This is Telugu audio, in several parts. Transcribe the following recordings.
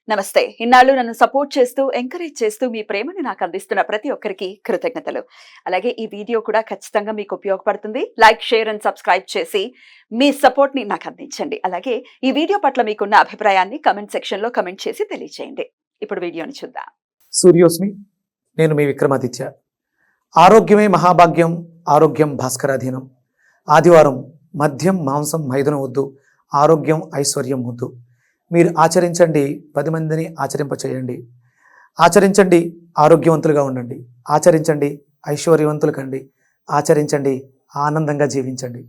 నమస్తే. ఇన్నాళ్ళు నన్ను సపోర్ట్ చేస్తూ, ఎంకరేజ్ చేస్తూ మీ ప్రేమని నాకు అందిస్తున్న ప్రతి ఒక్కరికి కృతజ్ఞతలు. అలాగే ఈ వీడియో కూడా ఖచ్చితంగా మీకు ఉపయోగపడుతుంది. లైక్, షేర్ అండ్ సబ్స్క్రైబ్ చేసి మీ సపోర్ట్‌ని నాకు అందించండి. అలాగే ఈ వీడియో పట్ల మీకున్న అభిప్రాయాన్ని కామెంట్ సెక్షన్‌లో కామెంట్ చేసి తెలియజేయండి. ఇప్పుడు వీడియోని చూద్దాం. సూర్యోస్మి, నేను మీ విక్రమాదిత్య. ఆరోగ్యమే మహాభాగ్యం, ఆరోగ్యం భాస్కరాధీనం. ఆదివారం మద్యం, మాంసం, మైదనం వద్దు, ఆరోగ్యం ఐశ్వర్యం వద్దు. మీరు ఆచరించండి, 10 మందిని ఆచరింపచేయండి. ఆచరించండి, ఆరోగ్యవంతులుగా ఉండండి. ఆచరించండి, ఐశ్వర్యవంతులు కండి. ఆచరించండి, ఆనందంగా జీవించండి.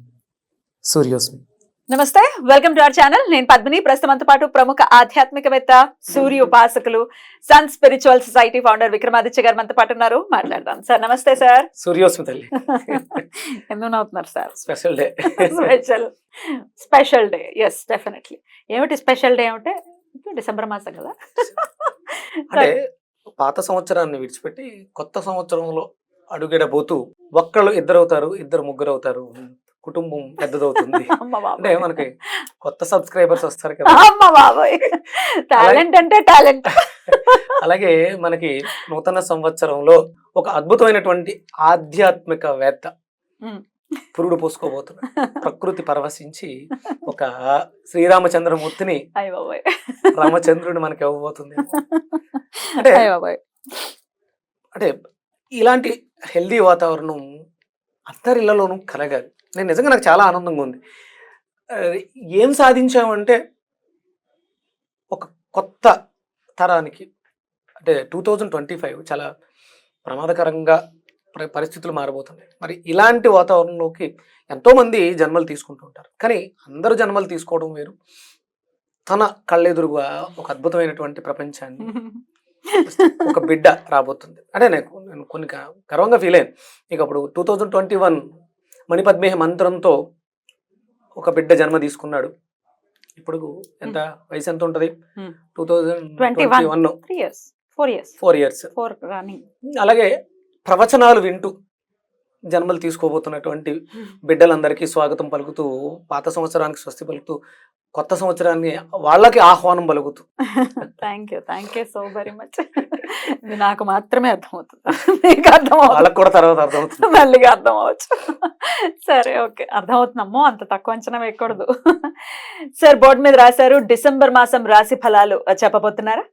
సూర్యోస్మి. నమస్తే, వెల్కమ్ టు అవర్ ఛానల్. నేను పద్మిని. ప్రస్తుతంతో పాటు ప్రముఖ ఆధ్యాత్మికవేత్త, సూర్య ఉపాసకులు, sun spiritual society founder Vikramaditya గారు మనతో పాటు ఉన్నారు. మాట్లాడదాం. సార్ నమస్తే. సార్ సూర్యోస్మి తల్లి. ఎందుకు నవ్వుతున్నారు sir? Special day. Special day. Yes, definitely. ఏమిటి స్పెషల్ డే అంటే? డిసెంబర్ మాసం కదా. అంటే పాత సంవత్సరాన్ని విడిచిపెట్టి కొత్త సంవత్సరంలో అడుగెడబోతూ ఒక్కళ్ళు ఇద్దరు ముగ్గురు అవుతారు, కుటుంబం పెద్దదవుతుంది. అంటే మనకి కొత్త సబ్స్క్రైబర్స్ వస్తారు కదా. టాలెంట్ అంటే టాలెంట్. అలాగే మనకి నూతన సంవత్సరంలో ఒక అద్భుతమైనటువంటి ఆధ్యాత్మికవేత్త పురుడు పోసుకోబోతున్నాడు. ప్రకృతి పరవశించి ఒక శ్రీరామచంద్రమూర్తిని, రామచంద్రుని మనకి ఇవ్వబోతుంది. అంటే ఇలాంటి హెల్దీ వాతావరణం అందరిళ్లలోనూ కలగాలి. నేను నిజంగా నాకు చాలా ఆనందంగా ఉంది. ఏం సాధించామంటే ఒక కొత్త తరానికి, అంటే 2025 చాలా ప్రమాదకరంగా పరిస్థితులు మారబోతున్నాయి. మరి ఇలాంటి వాతావరణంలోకి ఎంతోమంది జన్మలు తీసుకుంటూ ఉంటారు. కానీ అందరూ జన్మలు తీసుకోవడం వేరు. తన కళ్ళెదురుగా ఒక అద్భుతమైనటువంటి ప్రపంచాన్ని, ఒక బిడ్డ రాబోతుంది. అంటే నేను కొన్ని గర్వంగా ఫీల్ అయ్యాను. ఇక అప్పుడు 2021 మణిపద్మేహ మంత్రంతో ఒక బిడ్డ జన్మ తీసుకున్నాడు. ఇప్పుడు ఎంత వయసు ఎంత ఉంటది? 2021 4 ఇయర్స్. అలాగే ప్రవచనాలు వింటూ జన్మలు తీసుకోబోతున్నటువంటి బిడ్డలందరికీ స్వాగతం పలుకుతూ, పాత సంవత్సరానికి స్వస్తి పలుకుతూ, కొత్త సంవత్సరాన్ని వాళ్ళకి ఆహ్వానం పలుకుతూ. Thank you so very much. ఇది నాకు మాత్రమే అర్థమవుతుంది, మీకు అర్థం వాళ్ళకి కూడా తర్వాత అర్థమవుతుంది, మళ్ళీగా అర్థం అవ్వచ్చు. సరే, ఓకే, అర్థమవుతుందమ్మో, అంత తక్కువ అంచనా వేయకూడదు. సార్, బోర్డు మీద రాశారు డిసెంబర్ మాసం రాశి ఫలాలు చెప్పబోతున్నారా?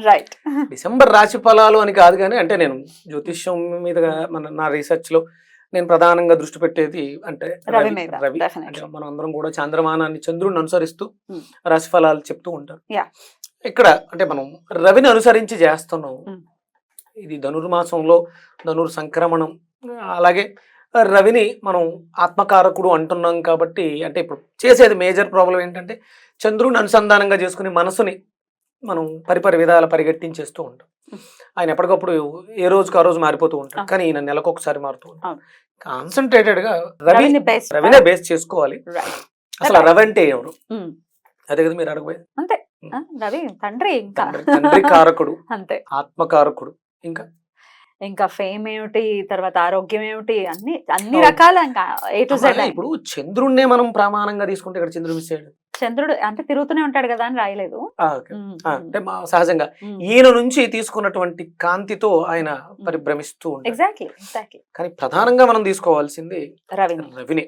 రైట్. డిసెంబర్ రాశి ఫలాలు అని కాదు, కానీ అంటే నేను జ్యోతిష్యం మీద నా రీసెర్చ్ లో నేను ప్రధానంగా దృష్టి పెట్టేది అంటే రవి. అంటే మనం అందరం కూడా చంద్రమానాన్ని, చంద్రుడిని అనుసరిస్తూ రాశి ఫలాలు చెప్తూ ఉంటారు. ఇక్కడ అంటే మనం రవిని అనుసరించి చేస్తున్నాం. ఇది ధనుర్మాసంలో ధనుర్ సంక్రమణం. అలాగే రవిని మనం ఆత్మకారకుడు అంటున్నాం కాబట్టి, అంటే ఇప్పుడు చేసేది మేజర్ ప్రాబ్లం ఏంటంటే చంద్రుడిని అనుసంధానంగా చేసుకుని మనసుని మనం పరిపరి విధాల పరిగెట్టించేస్తూ ఉంటాం. ఆయన ఎప్పటికప్పుడు ఏ రోజుకు ఆ రోజు మారిపోతూ ఉంటాం, కానీ ఈయన నెలకొకసారి మారుతూ ఉంటాం. కాన్సన్ట్రేటెడ్ గా రవినే బేస్ చేసుకోవాలి. అసలు రవి అంటే ఎవరు? అదే కదా మీరు అడగబోయేది. అంతే, రవి తండ్రి, తండ్రి కారకుడు, అంతే, ఆత్మకారకుడు. ఇంకా ఫేమ్ ఏమిటి, తర్వాత ఆరోగ్యం ఏమిటి, అన్ని రకాల ఏ టు జెడ్. ఇప్పుడు చంద్రుడినే మనం ప్రమాణంగా తీసుకుంటే ఇక్కడ చంద్రుడు మిస్ అయ్యాడు. చంద్రుడు అంటే తిరుగుతూనే ఉంటాడు కదా అని రాయలేదు. అంటే సహజంగా ఈయన నుంచి తీసుకున్నటువంటి కాంతితో ఆయన పరిభ్రమిస్తూ ఉంటాడు. ఎగ్జాక్ట్లీ. కానీ ప్రధానంగా మనం తీసుకోవాల్సింది రవిని.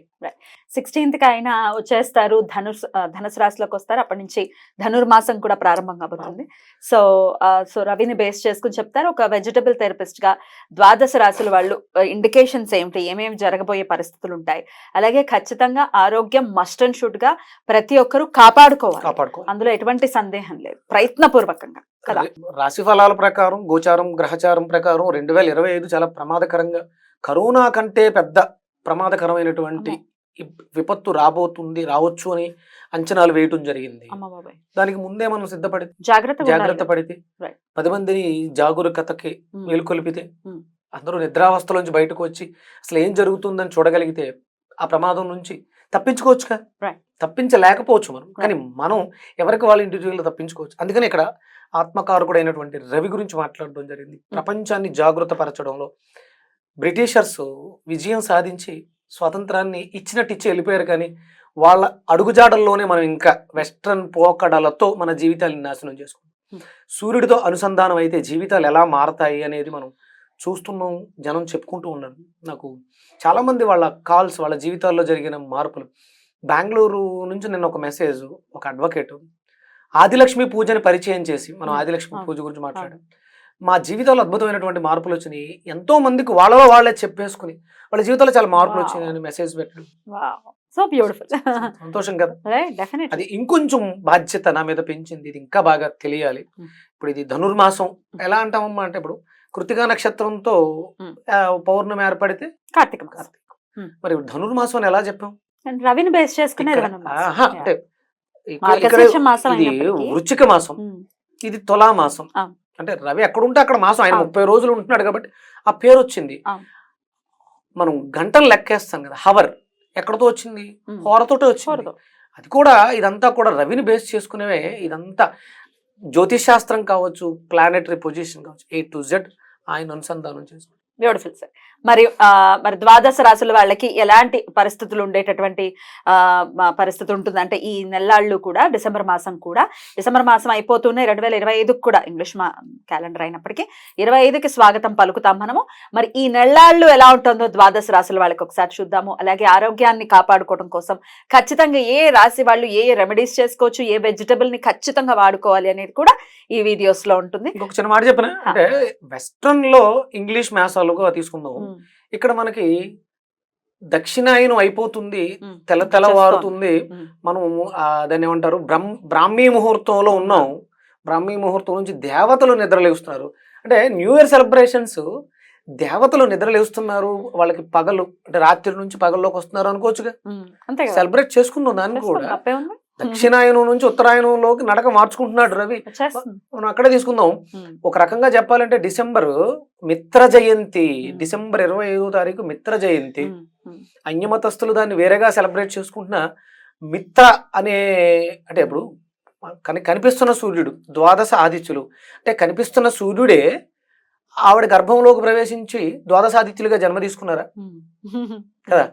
16th కి ఆయన వచ్చేస్తారు, ధనుసు రాశిలోకి వస్తారు. అప్పటి నుంచి ధనుర్మాసం కూడా ప్రారంభం కాబోతుంది. సో రవిని బేస్ చేసుకుని చెప్తారు. ఒక వెజిటబుల్ థెరపిస్ట్ గా 12 రాశుల వాళ్ళు ఇండికేషన్స్ ఏమిటి, ఏమేమి జరగబోయే పరిస్థితులు ఉంటాయి, అలాగే ఖచ్చితంగా ఆరోగ్యం మస్ట్ అండ్ షుడ్ గా ప్రతి ఒక్కరూ కాపాడుకోవాలి. అందులో ఎటువంటి సందేహం లేదు, ప్రయత్నపూర్వకంగా కదా. రాశి ఫలాల ప్రకారం, గోచారం గ్రహచారం ప్రకారం 2025 చాలా ప్రమాదకరంగా, కరోనా కంటే పెద్ద ప్రమాదకరమైనటువంటి విపత్తు రావచ్చు అని అంచనాలు వేయటం జరిగింది. దానికి ముందే మనం సిద్ధపడి జాగ్రత్త పడితే, 10 మందిని జాగరూకతకి మేలుకొల్పితే, అందరూ నిద్రావస్థలోంచి బయటకు వచ్చి అసలు ఏం జరుగుతుందని చూడగలిగితే ఆ ప్రమాదం నుంచి తప్పించుకోవచ్చుగా. తప్పించలేకపోవచ్చు మనం, కానీ మనం ఎవరికి వాళ్ళ ఇండివిజువల్ తప్పించుకోవచ్చు. అందుకని ఇక్కడ ఆత్మకారకుడైనటువంటి రవి గురించి మాట్లాడడం జరిగింది. ప్రపంచాన్ని జాగృత పరచడంలో బ్రిటిషర్స్ విజయం సాధించి స్వాతంత్రాన్ని ఇచ్చినట్టు ఇచ్చి వెళ్ళిపోయారు, కానీ వాళ్ళ అడుగుజాడల్లోనే మనం ఇంకా వెస్ట్రన్ పోకడలతో మన జీవితాన్ని నాశనం చేసుకుంటాం. సూర్యుడితో అనుసంధానం అయితే జీవితాలు ఎలా మారతాయి అనేది మనం చూస్తున్నాం, జనం చెప్పుకుంటూ ఉన్నారు. నాకు చాలామంది వాళ్ళ కాల్స్, వాళ్ళ జీవితాల్లో జరిగిన మార్పులు. బెంగళూరు నుంచి నిన్న ఒక మెసేజ్, ఒక అడ్వకేట్ ఆదిలక్ష్మి పూజని పరిచయం చేసి, మనం ఆదిలక్ష్మి పూజ గురించి మాట్లాడాం. మా జీవితాల్లో అద్భుతమైనటువంటి మార్పులు వచ్చినాయి, ఎంతో మందికి వాళ్ళలో వాళ్ళే చెప్పేసుకుని వాళ్ళ జీవితంలో చాలా మార్పులు వచ్చినాయి అని మెసేజ్ పెట్టడం సో బ్యూటిఫుల్. సంతోషం కదా. అది ఇంకొంచెం బాధ్యత నా మీద పెంచింది, ఇది ఇంకా బాగా తెలియాలి. ఇప్పుడు ఇది ధనుర్మాసం ఎలా అంటామమ్మా అంటే, ఇప్పుడు కృతికా నక్షత్రంతో పౌర్ణమి ఏర్పడితే కార్తీక. మరి ధనుర్మాసం అని ఎలా చెప్పాం? రవిని బేస్ చేసుకునే అంటే వృచ్చిక మాసం, ఇది తులా మాసం. అంటే రవి ఎక్కడుంటే అక్కడ మాసం, ఆయన 30 రోజులు ఉంటున్నాడు కాబట్టి ఆ పేరు వచ్చింది. మనం గంటలు లెక్కేస్తాం కదా, హవర్ ఎక్కడతో వచ్చింది? హోరతోటే వచ్చింది. అది కూడా ఇదంతా కూడా రవిని బేస్ చేసుకునేవే. ఇదంతా జ్యోతిష్ శాస్త్రం కావచ్చు, ప్లానెటరీ పొజిషన్ కావచ్చు, A to Z ఆయన అనుసంధానం చేసుకుంటాం. Beautiful sir. మరి ద్వాదశ రాశుల వాళ్ళకి ఎలాంటి పరిస్థితులు ఉండేటటువంటి పరిస్థితి ఉంటుంది అంటే, ఈ నెల్లాళ్ళు కూడా డిసెంబర్ మాసం అయిపోతూనే 2025 కూడా ఇంగ్లీష్ క్యాలెండర్ అయినప్పటికీ 25కి స్వాగతం పలుకుతాం మనము. మరి ఈ నెల్లాళ్ళు ఎలా ఉంటుందో ద్వాదశ రాశుల వాళ్ళకి ఒకసారి చూద్దాము. అలాగే ఆరోగ్యాన్ని కాపాడుకోవడం కోసం ఖచ్చితంగా ఏ రాశి వాళ్ళు ఏ రెమెడీస్ చేసుకోవచ్చు, ఏ వెజిటబుల్ ని ఖచ్చితంగా వాడుకోవాలి అనేది కూడా ఈ వీడియోస్ లో ఉంటుంది. ఇంకొక చిన్న మాట చెప్పిన అంటే, వెస్ట్రన్ లో ఇంగ్లీష్ మాసాలుగా తీసుకుందాం, ఇక్కడ మనకి దక్షిణాయనం అయిపోతుంది, తెల్లవారుతుంది, మనం దాన్ని ఏమంటారు బ్రాహ్మీ ముహూర్తంలో ఉన్నాం. బ్రాహ్మీ ముహూర్తం నుంచి దేవతలు నిద్రలేస్తున్నారు. అంటే న్యూ ఇయర్ సెలబ్రేషన్స్ దేవతలు నిద్రలేస్తున్నారు, వాళ్ళకి పగలు అంటే రాత్రి నుంచి పగల్లోకి వస్తున్నారు అనుకోవచ్చుగా. సెలబ్రేట్ చేసుకుందాం దాన్ని కూడా. దక్షిణాయనం నుంచి ఉత్తరాయణంలోకి నడక మార్చుకుంటున్నాడు రవి. మనం అక్కడే తీసుకుందాం. ఒక రకంగా చెప్పాలంటే డిసెంబర్ మిత్ర జయంతి, డిసెంబర్ 25వ తారీఖు మిత్ర జయంతి. అన్యమతస్థులు దాన్ని వేరేగా సెలబ్రేట్ చేసుకుంటున్నా మిత్ర అనే, అంటే ఇప్పుడు కనిపిస్తున్న సూర్యుడు, ద్వాదశ ఆదిత్యులు అంటే కనిపిస్తున్న సూర్యుడే ఆవిడ గర్భంలోకి ప్రవేశించి ద్వాదశ ఆదిత్యులుగా జన్మ తీసుకున్నారా కదా.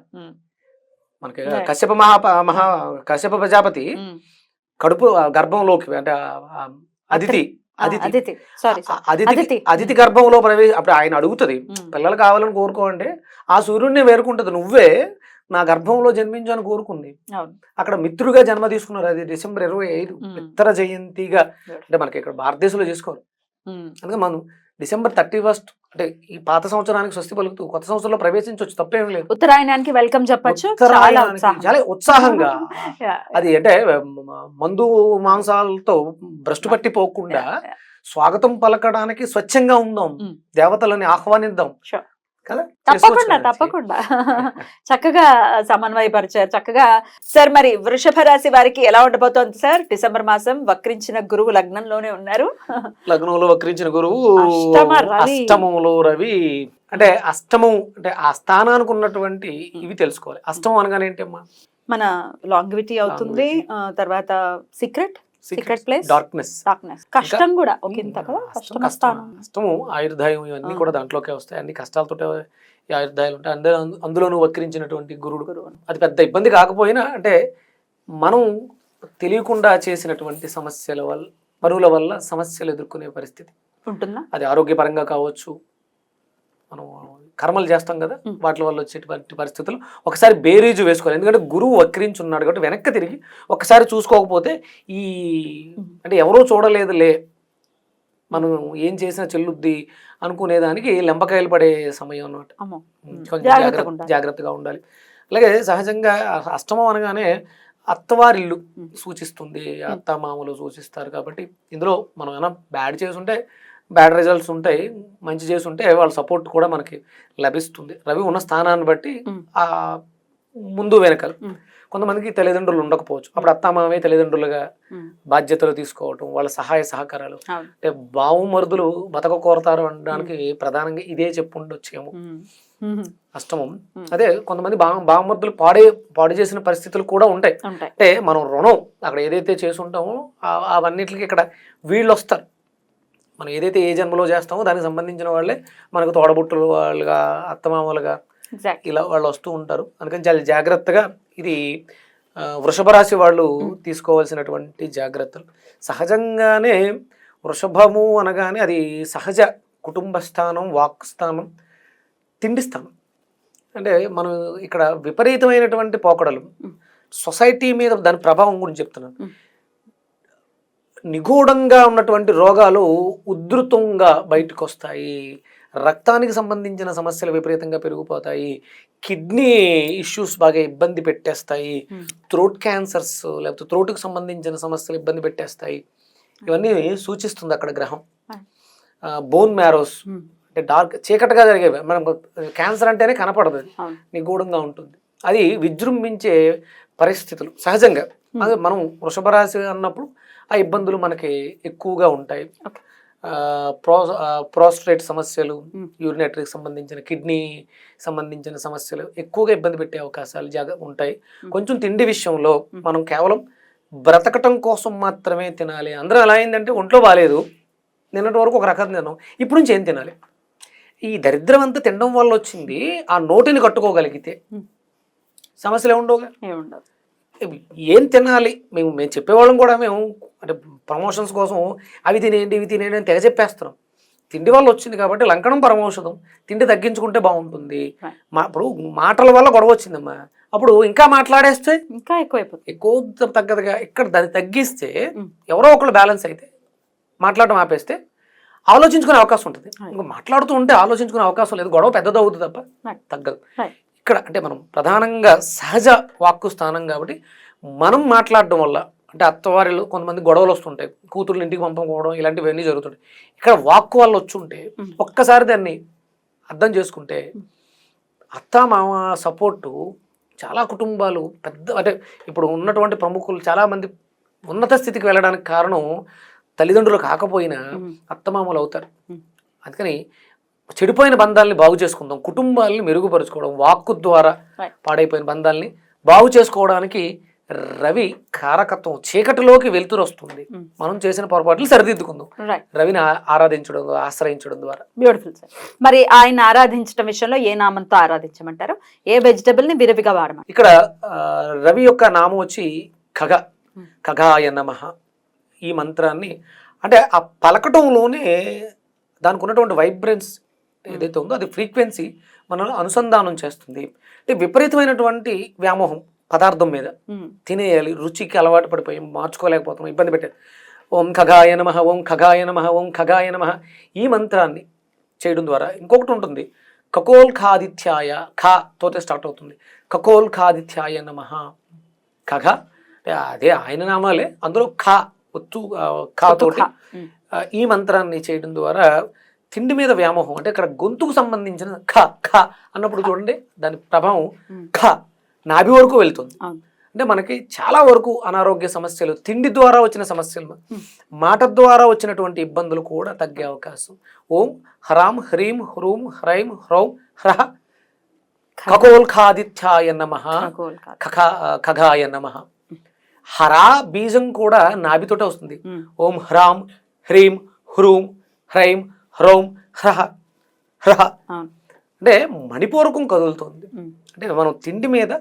మనకి కశ్యప ప్రజాపతి కడుపు గర్భంలోకి అంటే అదితి గర్భంలో అప్పుడు ఆయన అడుగుతుంది, పిల్లలు కావాలని కోరుకోండి, ఆ సూర్యుడిని వేరుకుంటది, నువ్వే నా గర్భంలో జన్మించని కోరుకుంది. అక్కడ మిత్రుగా జన్మ తీసుకున్నారు. అది డిసెంబర్ 25 మిత్ర జయంతిగా, అంటే మనకి ఇక్కడ భారతదేశంలో చేసుకోవాలి. అందుకే మనం డిసెంబర్ 31 అంటే ఈ పాత సంవత్సరానికి స్వస్తి పలుకుతూ కొత్త సంవత్సరంలో ప్రవేశించవచ్చు, తప్పేం లేదు. ఉత్తరాయణానికి వెల్కమ్ చెప్పొచ్చు చాలా ఉత్సాహంగా. అది అంటే మందు మాంసాలతో భ్రష్టు పట్టిపోకుండా స్వాగతం పలకడానికి స్వచ్ఛంగా ఉందాం, దేవతలని ఆహ్వానిద్దాం కదా. తప్పకుండా చక్కగా సమన్వయపరిచారు, చక్కగా. సార్ మరి వృషభ రాశి వారికి ఎలా ఉండబోతోంది సార్? డిసెంబర్ మాసం వక్రించిన గురువు లగ్నంలోనే ఉన్నారు. లగ్నంలో వక్రించిన గురువు అష్టమంలో రవి. అంటే అష్టమం అంటే ఆ స్థానానికి ఉన్నటువంటి ఇవి తెలుసుకోవాలి. అష్టమం అనగానే ఏంటమ్మా? మన లాంగివిటీ అవుతుంది, తర్వాత సీక్రెట్ ప్లేస్, డార్క్నెస్, కష్టం కూడా ఒక ఇంత కదా. కష్టము, ఆయుర్దాయం, ఇవన్నీ కూడా దాంట్లోకే వస్తాయి. అన్ని కష్టాలతో ఆయుర్దాయాలు ఉంటాయి. అందులోనూ వక్రించినటువంటి గురుడు అది పెద్ద ఇబ్బంది కాకపోయినా, అంటే మనం తెలియకుండా చేసినటువంటి సమస్యల వల్ల, పనుల వల్ల సమస్యలు ఎదుర్కొనే పరిస్థితి ఉంటుందా. అది ఆరోగ్యపరంగా కావచ్చు, మనం కర్మలు చేస్తాం కదా, వాటి వల్ల వచ్చేటువంటి పరిస్థితులు ఒకసారి బేరీజు వేసుకోవాలి. ఎందుకంటే గురువు వక్రించి ఉన్నాడు కాబట్టి వెనక్కి తిరిగి ఒకసారి చూసుకోకపోతే ఈ అంటే ఎవరో చూడలేదులే, మనం ఏం చేసినా చెల్లుద్ది అనుకునేదానికి లెంపకాయలు పడే సమయం అన్నమాట. కొంచెం జాగ్రత్తగా ఉండాలి. అలాగే సహజంగా అష్టమం అనగానే అత్తవారిల్లు సూచిస్తుంది, అత్త మామలు సూచిస్తారు. కాబట్టి ఇందులో మనం ఏమైనా బ్యాడ్ చేసుంటే బ్యాడ్ రిజల్ట్స్ ఉంటాయి, మంచి చేసి ఉంటే వాళ్ళ సపోర్ట్ కూడా మనకి లభిస్తుంది. రవి ఉన్న స్థానాన్ని బట్టి ఆ ముందు వెనకాల కొంతమందికి తల్లిదండ్రులు ఉండకపోవచ్చు, అప్పుడు అత్తామామే తల్లిదండ్రులుగా బాధ్యతలు తీసుకోవటం, వాళ్ళ సహాయ సహకారాలు. అంటే బావుమరుదులు బతక కోరతారు అనడానికి ప్రధానంగా ఇదే చెప్పుండొచ్చేమో అష్టమం. అదే కొంతమంది బావమరుదులు పాడు చేసిన పరిస్థితులు కూడా ఉంటాయి. అంటే మనం రుణం అక్కడ ఏదైతే చేసి ఉంటామో అవన్నిటికి ఇక్కడ వీళ్ళు వస్తారు. మనం ఏదైతే ఏ జన్మలో చేస్తామో దానికి సంబంధించిన వాళ్ళే మనకు తోడబుట్టులు వాళ్ళుగా, అత్తమామలుగా ఇలా వాళ్ళు వస్తూ ఉంటారు. అందుకని చాలా జాగ్రత్తగా ఇది వృషభ రాశి వాళ్ళు తీసుకోవాల్సినటువంటి జాగ్రత్తలు. సహజంగానే వృషభము అనగానే అది సహజ కుటుంబ స్థానం, వాక్ స్థానం, తిండి స్థానం. అంటే మనం ఇక్కడ విపరీతమైనటువంటి పోకడలు, సొసైటీ మీద దాని ప్రభావం గురించి చెప్తున్నాను. నిగూఢంగా ఉన్నటువంటి రోగాలు ఉధృతంగా బయటకు వస్తాయి, రక్తానికి సంబంధించిన సమస్యలు విపరీతంగా పెరిగిపోతాయి, కిడ్నీ ఇష్యూస్ బాగా ఇబ్బంది పెట్టేస్తాయి, థ్రోట్ క్యాన్సర్స్ లేకపోతే థ్రోట్కి సంబంధించిన సమస్యలు ఇబ్బంది పెట్టేస్తాయి. ఇవన్నీ సూచిస్తుంది అక్కడ గ్రహం. బోన్ మ్యారోస్ అంటే డార్క్ చీకటిగా జరిగేవి. మనం క్యాన్సర్ అంటేనే కనపడదు, అది నిగూఢంగా ఉంటుంది. అది విజృంభించే పరిస్థితులు సహజంగా. అదే మనం వృషభ రాశి అన్నప్పుడు ఆ ఇబ్బందులు మనకి ఎక్కువగా ఉంటాయి. ప్రోస్టేట్ సమస్యలు, యూరినటరీకి సంబంధించిన, కిడ్నీ సంబంధించిన సమస్యలు ఎక్కువగా ఇబ్బంది పెట్టే అవకాశాలు ఉంటాయి. కొంచెం తిండి విషయంలో మనం కేవలం బ్రతకటం కోసం మాత్రమే తినాలి. అందరూ ఎలా అయిందంటే ఒంట్లో బాగాలేదు, నిన్నటి వరకు ఒక రకం తిన్నాం, ఇప్పుడు నుంచి ఏం తినాలి. ఈ దరిద్రం అంతా తినడం వల్ల వచ్చింది. ఆ నోటిని కట్టుకోగలిగితే సమస్యలు ఏముండవుగా. ఏం తినాలి మేము చెప్పేవాళ్ళం కూడా. మేము అంటే ప్రమోషన్స్ కోసం అవి తినేయండి ఇవి తినేయండి అని తెగ చెప్పేస్తున్నాం. తిండి వల్ల వచ్చింది కాబట్టి లంకణం పరమౌషధం. తిండి తగ్గించుకుంటే బాగుంటుంది. ఇప్పుడు మాటల వల్ల గొడవ వచ్చిందమ్మా, అప్పుడు ఇంకా మాట్లాడేస్తే ఇంకా ఎక్కువైపోతుంది, ఎక్కువ తగ్గదుగా. ఇక్కడ దాన్ని తగ్గిస్తే ఎవరో ఒకళ్ళు బ్యాలెన్స్ అయితే, మాట్లాడటం ఆపేస్తే ఆలోచించుకునే అవకాశం ఉంటుంది. ఇంకా మాట్లాడుతూ ఉంటే ఆలోచించుకునే అవకాశం లేదు, గొడవ పెద్దది అవుతుంది తప్ప తగ్గదు. ఇక్కడ అంటే మనం ప్రధానంగా సహజ వాక్కు స్థానం కాబట్టి మనం మాట్లాడడం వల్ల, అంటే అత్తవారిలో కొంతమంది గొడవలు వస్తుంటాయి, కూతుర్లు ఇంటికి పంపకపోవడం ఇలాంటివన్నీ జరుగుతుంటాయి. ఇక్కడ వాక్కు వల్ల వచ్చుంటే ఒక్కసారి దాన్ని అర్థం చేసుకుంటే అత్త మామ సపోర్టు చాలా కుటుంబాలు పెద్ద, అంటే ఇప్పుడు ఉన్నటువంటి ప్రముఖులు చాలామంది ఉన్నత స్థితికి వెళ్ళడానికి కారణం తల్లిదండ్రులు కాకపోయినా అత్తమామలు అవుతారు. అందుకని చెడిపోయిన బంధాలని బాగు చేసుకుందాం, కుటుంబాలని మెరుగుపరుచుకోవడం, వాక్కు ద్వారా పాడైపోయిన బంధాలని బాగు చేసుకోవడానికి రవి కారకత్వం. చీకటిలోకి వెలుతురు వస్తుంది, మనం చేసిన పొరపాట్లు సరిదిద్దుకుందాం రవిని ఆరాధించడం, ఆశ్రయించడం ద్వారా. Beautiful sir. మరి ఆయన ఆరాధించడం విషయంలో ఏ నామంతో ఆరాధించమంటారు? ఏ వెజిటబుల్ ని విరివిగా వాడమంటారు? ఇక్కడ రవి యొక్క నామం వచ్చి ఖగ, ఖగాయ నమః. ఈ మంత్రాన్ని అంటే ఆ పలకటంలోనే దానికి ఉన్నటువంటి వైబ్రెన్స్ ఏదైతే ఉందో అది ఫ్రీక్వెన్సీ మనల్ని అనుసంధానం చేస్తుంది. అంటే విపరీతమైనటువంటి వ్యామోహం పదార్థం మీద, తినేయాలి, రుచికి అలవాటు పడిపోయి మార్చుకోలేకపోతున్నాం, ఇబ్బంది పెట్టేది. ఓం ఖగాయ నమః, ఓం ఖగాయ నమః, ఓం ఖగాయ నమః. ఈ మంత్రాన్ని చేయడం ద్వారా ఇంకొకటి ఉంటుంది, ఖగోల్ ఖాదిత్యాయ, ఖా తోటే స్టార్ట్ అవుతుంది, ఖగోల్ ఖాదిత్యాయ నమః. ఖగ అదే ఆయన నామాలే, అందులో ఖా ఒత్తు ఖా తోటి ఈ మంత్రాన్ని చేయడం ద్వారా తిండి మీద వ్యామోహం, అంటే ఇక్కడ గొంతుకు సంబంధించిన ఖ ఖ అన్నప్పుడు చూడండి దాని ప్రభావం ఖ నాభి వరకు వెళ్తుంది. అంటే మనకి చాలా వరకు అనారోగ్య సమస్యలు, తిండి ద్వారా వచ్చిన సమస్యలు, మాట ద్వారా వచ్చినటువంటి ఇబ్బందులు కూడా తగ్గే అవకాశం. ఓం హ్రాం హ్రీం హ్రూం హ్రైం హ్రౌం హ్రహ ఖగోల్ఖాదిత్యాయ నమః, ఖగాయ నమః. హరా బీజం కూడా నాభితోటే వస్తుంది. ఓం హ్రాం హ్రీం హ్రూం హ్రైం హ్రౌం హ్రహ హ్రహ. అంటే మణిపూరకం కదులుతుంది. అంటే మనం తిండి మీద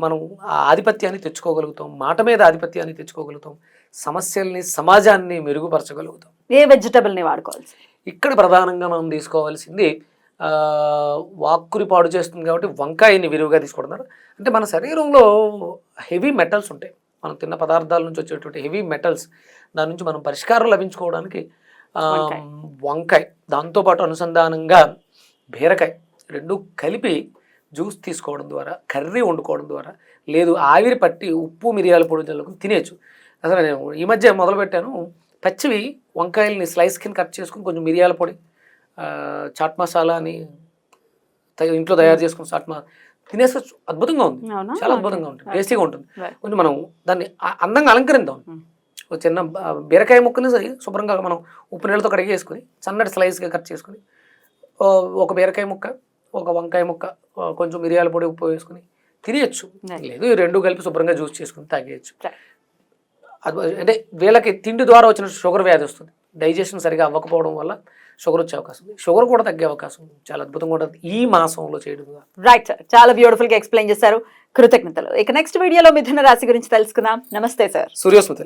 మనం ఆ ఆధిపత్యాన్ని తెచ్చుకోగలుగుతాం, మాట మీద ఆధిపత్యాన్ని తెచ్చుకోగలుగుతాం, సమస్యల్ని సమాజాన్ని మెరుగుపరచగలుగుతాం. ఏ వెజిటబుల్ని వాడుకోవాలి? ఇక్కడ ప్రధానంగా మనం తీసుకోవాల్సింది వాక్కుని పాడు చేస్తుంది కాబట్టి వంకాయని విరివిగా తీసుకుంటున్నారు. అంటే మన శరీరంలో హెవీ మెటల్స్ ఉంటాయి, మనం తిన్న పదార్థాల నుంచి వచ్చేటువంటి హెవీ మెటల్స్, దాని నుంచి మనం పరిష్కారం లభించుకోవడానికి వంకాయ, దాంతోపాటు అనుసంధానంగా బీరకాయ, రెండు కలిపి జ్యూస్ తీసుకోవడం ద్వారా, కర్రీ వండుకోవడం ద్వారా, లేదు ఆవిరి పట్టి ఉప్పు మిరియాల పొడి చల్లుకొని తినేయచ్చు. అసలు నేను ఈ మధ్య మొదలుపెట్టాను, పచ్చివి వంకాయలని స్లైస్ కింద కట్ చేసుకుని కొంచెం మిరియాల పొడి, చాట్ మసాలా అని ఇంట్లో తయారు చేసుకుని చాట్ మసాలా తినేస్తే అద్భుతంగా ఉంది, చాలా అద్భుతంగా ఉంటుంది, టేస్టీగా ఉంటుంది. కొంచెం మనం దాన్ని అందంగా అలంకరిద్దాం. ఒక చిన్న బీరకాయ ముక్కని శుభ్రంగా మనం ఉప్పు నీళ్ళతో కడిగేసుకుని సన్నటి స్లైస్గా కట్ చేసుకుని, ఒక బీరకాయ ముక్క, ఒక వంకాయ ముక్క, కొంచెం మిరియాల పొడి ఉప్పు వేసుకుని తినేయచ్చు. లేదు ఈ రెండు కలిపి శుభ్రంగా జ్యూస్ చేసుకుని తాగేయచ్చు. అంటే వీళ్ళకి తిండి ద్వారా వచ్చిన షుగర్ వ్యాధి వస్తుంది, డైజెషన్ సరిగా అవ్వకపోవడం వల్ల షుగర్ వచ్చే అవకాశం ఉంది, షుగర్ కూడా తగ్గే అవకాశం చాలా అద్భుతంగా ఉంటుంది ఈ మాసంలో చేయడం. రైట్ సార్, చాలా బ్యూటిఫుల్ గా ఎక్స్ప్లెయిన్ చేశారు, కృతజ్ఞతలు. ఇక నెక్స్ట్ వీడియోలో మిథున రాశి గురించి తెలుసుకుందాం. నమస్తే సార్. సూర్యోస్మిత.